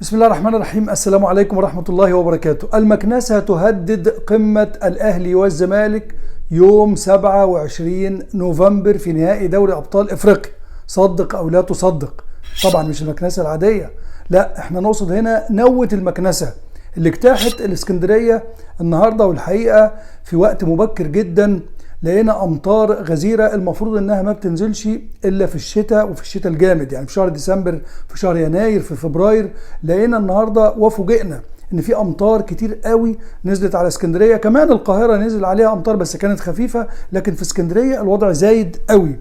بسم الله الرحمن الرحيم. السلام عليكم ورحمة الله وبركاته. المكنسة تهدد قمة الأهلي والزمالك يوم 27 نوفمبر في نهائي دوري أبطال إفريقيا. صدق أو لا تصدق، طبعا مش المكنسة العادية، لا احنا نقصد هنا نوة المكنسة اللي اجتاحت الإسكندرية النهاردة، والحقيقة في وقت مبكر جدا لقينا أمطار غزيرة المفروض إنها ما بتنزلش إلا في الشتاء، وفي الشتاء الجامد يعني في شهر ديسمبر، في شهر يناير، في فبراير. لقينا النهاردة وفوجئنا إن في أمطار كتير قوي نزلت على اسكندرية. كمان القاهرة نزل عليها أمطار بس كانت خفيفة، لكن في اسكندرية الوضع زايد قوي.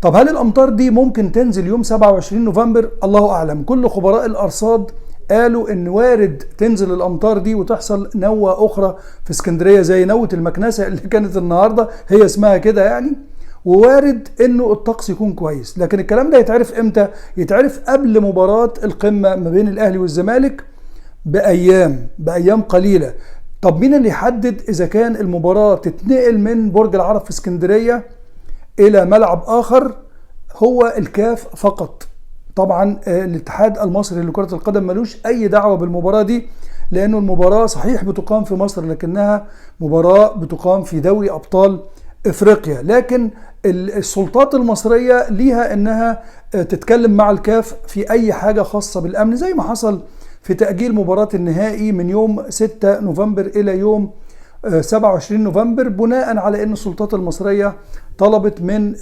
طب هل الأمطار دي ممكن تنزل يوم 27 نوفمبر؟ الله أعلم. كل خبراء الأرصاد قالوا ان وارد تنزل الامطار دي وتحصل نوة اخرى في اسكندرية زي نوة المكنسة اللي كانت النهاردة، هي اسمها كده يعني. ووارد انه الطقس يكون كويس، لكن الكلام ده يتعرف امتى؟ يتعرف قبل مباراة القمة ما بين الاهلي والزمالك بايام قليلة. طب مين اللي يحدد اذا كان المباراة تتنقل من برج العرب في اسكندرية الى ملعب اخر؟ هو الكاف فقط. طبعا الاتحاد المصري لكرة القدم ملوش اي دعوة بالمباراة دي، لانه المباراة صحيح بتقام في مصر لكنها مباراة بتقام في دوري ابطال افريقيا. لكن السلطات المصرية ليها انها تتكلم مع الكاف في اي حاجة خاصة بالامن، زي ما حصل في تأجيل مباراة النهائي من يوم 6 نوفمبر الى يوم 27 نوفمبر، بناء على ان السلطات المصرية طلبت من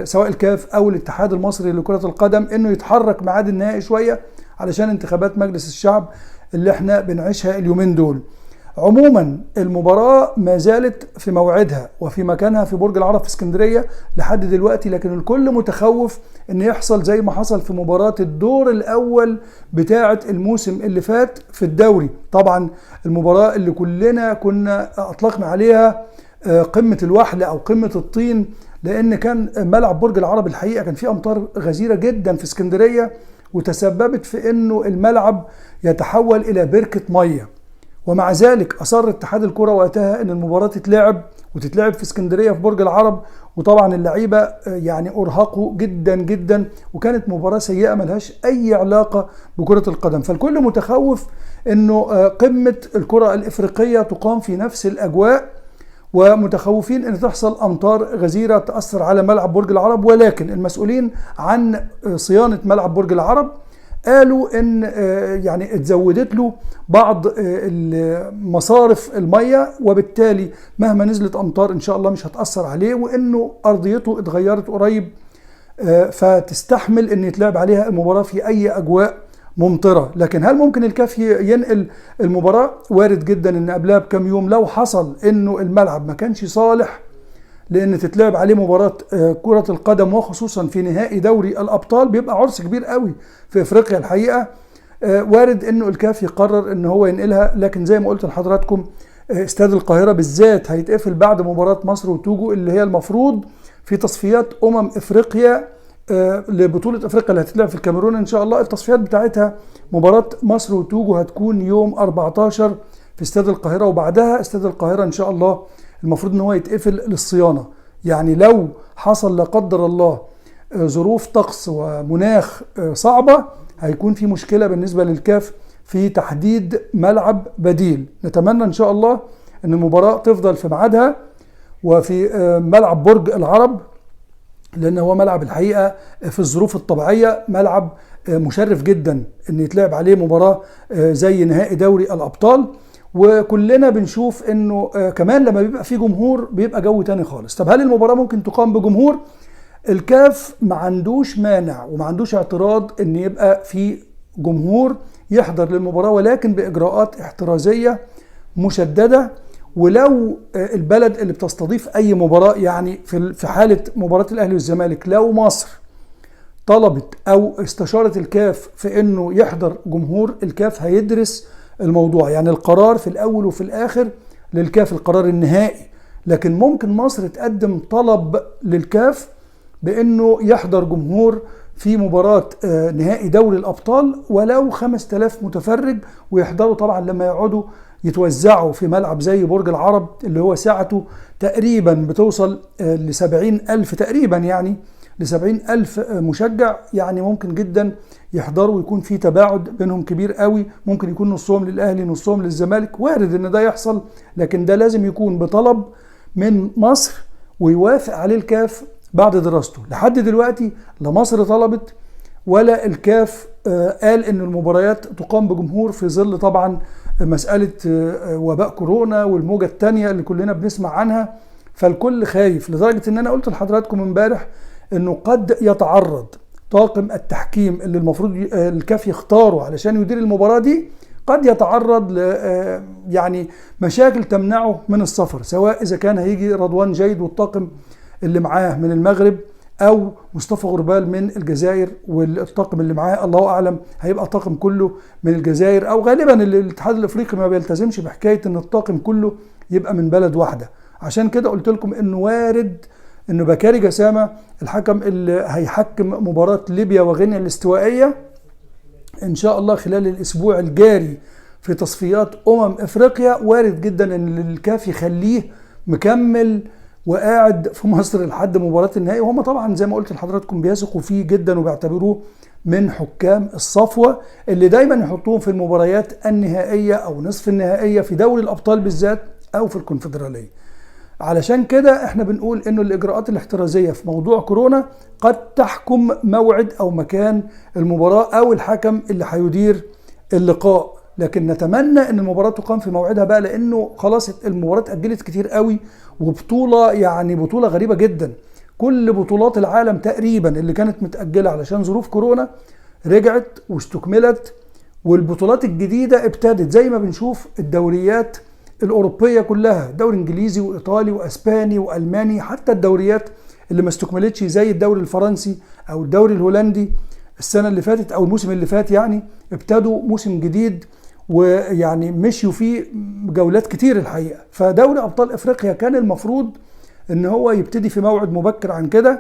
سواء الكاف او الاتحاد المصري لكرة القدم انه يتحرك ميعاد النهائي شوية علشان انتخابات مجلس الشعب اللي احنا بنعيشها اليومين دول. عموما المباراة ما زالت في موعدها وفي مكانها في برج العرب في اسكندرية لحد دلوقتي، لكن الكل متخوف ان يحصل زي ما حصل في مباراة الدور الاول بتاعة الموسم اللي فات في الدوري. طبعا المباراة اللي كلنا كنا اطلقنا عليها قمة الوحل او قمة الطين، لان كان ملعب برج العرب الحقيقة كان فيه امطار غزيرة جدا في اسكندرية، وتسببت في انه الملعب يتحول الى بركة مية. ومع ذلك أصر اتحاد الكرة وقتها أن المباراة تتلعب في اسكندرية في برج العرب، وطبعا اللعيبة يعني أرهقوا جدا جدا، وكانت مباراة سيئة ملهاش أي علاقة بكرة القدم. فالكل متخوف أنه قمة الكرة الإفريقية تقام في نفس الأجواء، ومتخوفين أن تحصل أمطار غزيرة تأثر على ملعب برج العرب. ولكن المسؤولين عن صيانة ملعب برج العرب قالوا ان يعني اتزودت له بعض مصارف المية، وبالتالي مهما نزلت امطار ان شاء الله مش هتأثر عليه، وانه ارضيته اتغيرت قريب فتستحمل ان يتلعب عليها المباراة في اي اجواء ممطرة. لكن هل ممكن الكاف ينقل المباراة؟ وارد جدا ان قبلها بكم يوم لو حصل انه الملعب ما كانش صالح لان تتلعب عليه مباراة كرة القدم، وخصوصا في نهائي دوري الابطال بيبقى عرس كبير قوي في افريقيا الحقيقة، وارد انه الكاف يقرر ان هو ينقلها. لكن زي ما قلت لحضراتكم استاد القاهرة بالذات هيتقفل بعد مباراة مصر وتوجو اللي هي المفروض في تصفيات افريقيا لبطولة افريقيا اللي هتتلعب في الكاميرون ان شاء الله. التصفيات بتاعتها مباراة مصر وتوجو هتكون يوم 14 في استاد القاهرة، وبعدها استاد القاهرة ان شاء الله المفروض ان هو يتقفل للصيانة. يعني لو حصل لا قدر الله ظروف طقس ومناخ صعبة هيكون في مشكلة بالنسبة للكاف في تحديد ملعب بديل. نتمنى ان شاء الله ان المباراة تفضل في ميعادها وفي ملعب برج العرب، لان هو ملعب الحقيقة في الظروف الطبيعية ملعب مشرف جدا ان يتلعب عليه مباراة زي نهائي دوري الابطال. وكلنا بنشوف انه كمان لما بيبقى في جمهور بيبقى جو تاني خالص. طب هل المباراة ممكن تقام بجمهور؟ الكاف ما عندوش مانع وما عندوش اعتراض ان يبقى في جمهور يحضر للمباراة، ولكن بإجراءات احترازية مشددة. ولو البلد اللي بتستضيف اي مباراة، يعني في حالة مباراة الاهلي والزمالك، لو مصر طلبت او استشارت الكاف في انه يحضر جمهور، الكاف هيدرس الموضوع. يعني القرار في الاول وفي الاخر للكاف، القرار النهائي. لكن ممكن مصر تقدم طلب للكاف بانه يحضر جمهور في مباراة نهائي دوري الابطال ولو 5000 متفرج، ويحضروا طبعا لما يقعدوا يتوزعوا في ملعب زي برج العرب اللي هو ساعته تقريبا بتوصل ل70,000 تقريبا يعني ل70 ألف مشجع، يعني ممكن جدا يحضروا ويكون في تباعد بينهم كبير قوي، ممكن يكون نصهم للأهلي نصهم للزمالك، وارد ان ده يحصل، لكن ده لازم يكون بطلب من مصر ويوافق عليه الكاف بعد دراسته. لحد دلوقتي لا مصر طلبت ولا الكاف قال ان المباريات تقام بجمهور، في ظل طبعا مسألة وباء كورونا والموجة الثانية اللي كلنا بنسمع عنها، فالكل خايف، لدرجة ان انا قلت لحضراتكم امبارح انه قد يتعرض طاقم التحكيم اللي المفروض الكاف يختاره علشان يدير المباراة دي، قد يتعرض ل يعني مشاكل تمنعه من السفر، سواء اذا كان هيجي رضوان جيد والطاقم اللي معاه من المغرب، او مصطفى غربال من الجزائر والطاقم اللي معاه الله اعلم هيبقى طاقم كله من الجزائر، او غالبا الاتحاد الافريقي ما بيلتزمش بحكايه ان الطاقم كله يبقى من بلد واحده. عشان كده قلت لكم انه وارد انه بكاري جسامه الحكم اللي هيحكم مباراه ليبيا وغينيا الاستوائيه ان شاء الله خلال الاسبوع الجاري في تصفيات افريقيا، وارد جدا ان الكاف يخليه مكمل وقاعد في مصر لحد مباراة النهائي. وهم طبعا زي ما قلت لحضراتكم بيثقوا فيه جدا وبيعتبروه من حكام الصفوة اللي دايما يحطوهم في المباريات النهائية او نصف النهائية في دوري الابطال بالذات او في الكونفدرالية. علشان كده احنا بنقول انه الاجراءات الاحترازية في موضوع كورونا قد تحكم موعد او مكان المباراة او الحكم اللي هيدير اللقاء، لكن نتمنى ان المباراة تقام في موعدها بقى، لانه خلاص المباراة اتأجلت كتير قوي، وبطولة يعني بطولة غريبة جدا. كل بطولات العالم تقريبا اللي كانت متأجلة علشان ظروف كورونا رجعت واستكملت، والبطولات الجديدة ابتدت، زي ما بنشوف الدوريات الأوروبية كلها، دوري إنجليزي وإيطالي وأسباني وألماني، حتى الدوريات اللي ما استكملتش زي الدوري الفرنسي أو الدوري الهولندي السنة اللي فاتت أو الموسم اللي فات، يعني ابتدوا موسم جديد ويعني مشيوا فيه جولات كتير الحقيقة. فدوري أبطال إفريقيا كان المفروض ان هو يبتدي في موعد مبكر عن كده،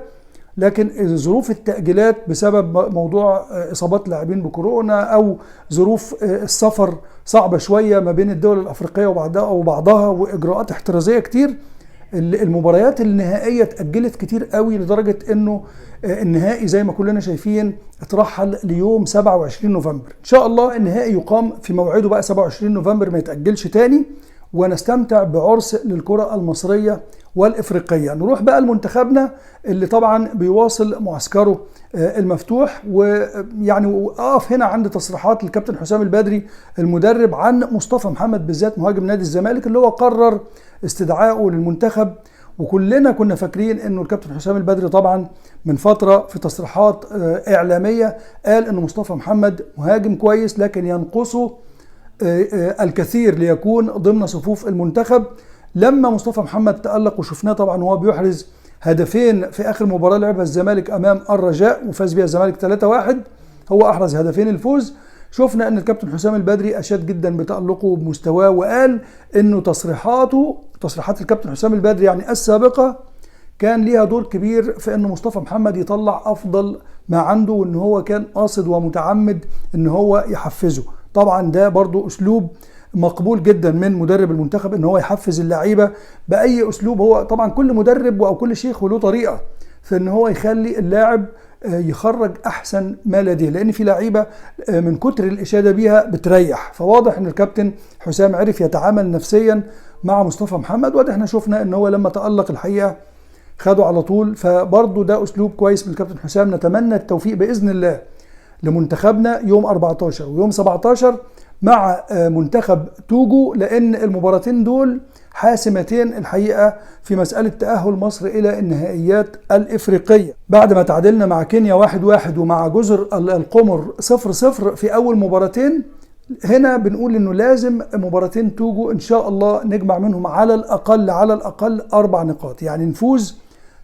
لكن ظروف التأجيلات بسبب موضوع إصابات لاعبين بكورونا أو ظروف السفر صعبة شوية ما بين الدول الأفريقية وبعضها وإجراءات احترازية كتير، المباريات النهائية اتأجلت كتير قوي، لدرجة انه النهائي زي ما كلنا شايفين اترحل ليوم 27 نوفمبر. ان شاء الله النهائي يقام في موعده بقى 27 نوفمبر، ما يتأجلش تاني، ونستمتع بعرس للكرة المصرية والإفريقية. نروح بقى لمنتخبنا اللي طبعا بيواصل معسكره المفتوح، ويعني أقف هنا عند تصريحات الكابتن حسام البدري المدرب عن مصطفى محمد بالذات مهاجم نادي الزمالك اللي هو قرر استدعائه للمنتخب. وكلنا كنا فاكرين انه الكابتن حسام البدري طبعا من فترة في تصريحات إعلامية قال انه مصطفى محمد مهاجم كويس لكن ينقصه الكثير ليكون ضمن صفوف المنتخب. لما مصطفى محمد تألق وشفناه طبعا وهو بيحرز هدفين في آخر مباراة لعبها الزمالك أمام الرجاء وفاز بها الزمالك 3-1، هو أحرز هدفين الفوز. شفنا أن الكابتن حسام البدري أشاد جدا بتألقه وبمستواه، وقال أنه تصريحات الكابتن حسام البدري يعني السابقة كان ليها دور كبير في أن مصطفى محمد يطلع أفضل ما عنده، وأن هو كان قاصد ومتعمد أن هو يحفزه. طبعا ده برضو أسلوب مقبول جدا من مدرب المنتخب ان هو يحفز اللعيبه باي اسلوب. هو طبعا كل مدرب او كل شيخ له طريقه في ان هو يخلي اللاعب يخرج احسن ما لديه، لان في لعيبه من كتر الاشاده بيها بتريح. فواضح ان الكابتن حسام عرف يتعامل نفسيا مع مصطفى محمد، وده احنا شفنا ان هو لما تألق الحقيقه خده على طول. فبرضه ده اسلوب كويس من الكابتن حسام. نتمنى التوفيق باذن الله لمنتخبنا يوم 14 ويوم 17 مع منتخب توجو، لأن المباراتين دول حاسمتين الحقيقة في مسألة تأهل مصر إلى النهائيات الإفريقية. بعد ما تعادلنا مع كينيا 1-1 ومع جزر القمر 0-0 في أول مباراتين، هنا بنقول إنه لازم مباراتين توجو إن شاء الله نجمع منهم على الأقل 4 نقاط، يعني نفوز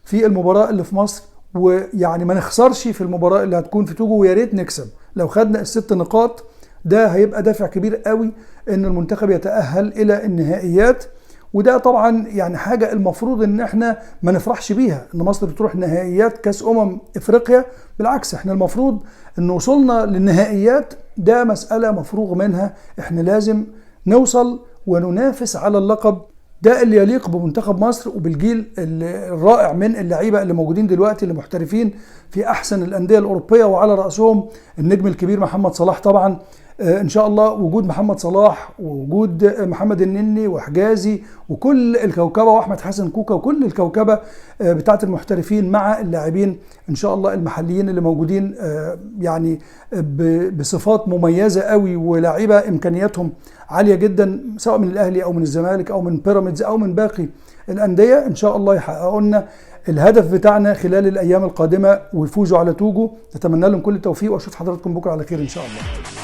في المباراة اللي في مصر، ويعني ما نخسرش في المباراة اللي هتكون في توجو، ويا ريت نكسب. لو خدنا ال6 نقاط ده هيبقى دافع كبير قوي ان المنتخب يتأهل الى النهائيات. وده طبعا يعني حاجة المفروض ان احنا ما نفرحش بيها ان مصر بتروح نهائيات كاس افريقيا، بالعكس احنا المفروض ان وصلنا للنهائيات ده مسألة مفروغ منها، احنا لازم نوصل وننافس على اللقب ده اللي يليق بمنتخب مصر وبالجيل الرائع من اللعيبه اللي موجودين دلوقتي اللي محترفين في احسن الانديه الاوروبيه، وعلى راسهم النجم الكبير محمد صلاح طبعا. ان شاء الله وجود محمد صلاح ووجود محمد النني وحجازي وكل الكوكبه واحمد حسن كوكا وكل الكوكبه بتاعه المحترفين مع اللاعبين ان شاء الله المحليين اللي موجودين يعني بصفات مميزه قوي، ولاعيبه امكانياتهم عاليه جدا سواء من الاهلي او من الزمالك او من بيراميدز او من باقي الانديه، ان شاء الله يحققوا لنا الهدف بتاعنا خلال الايام القادمه ويفوزوا على توجو. نتمنى لهم كل التوفيق واشوف حضراتكم بكره على خير ان شاء الله.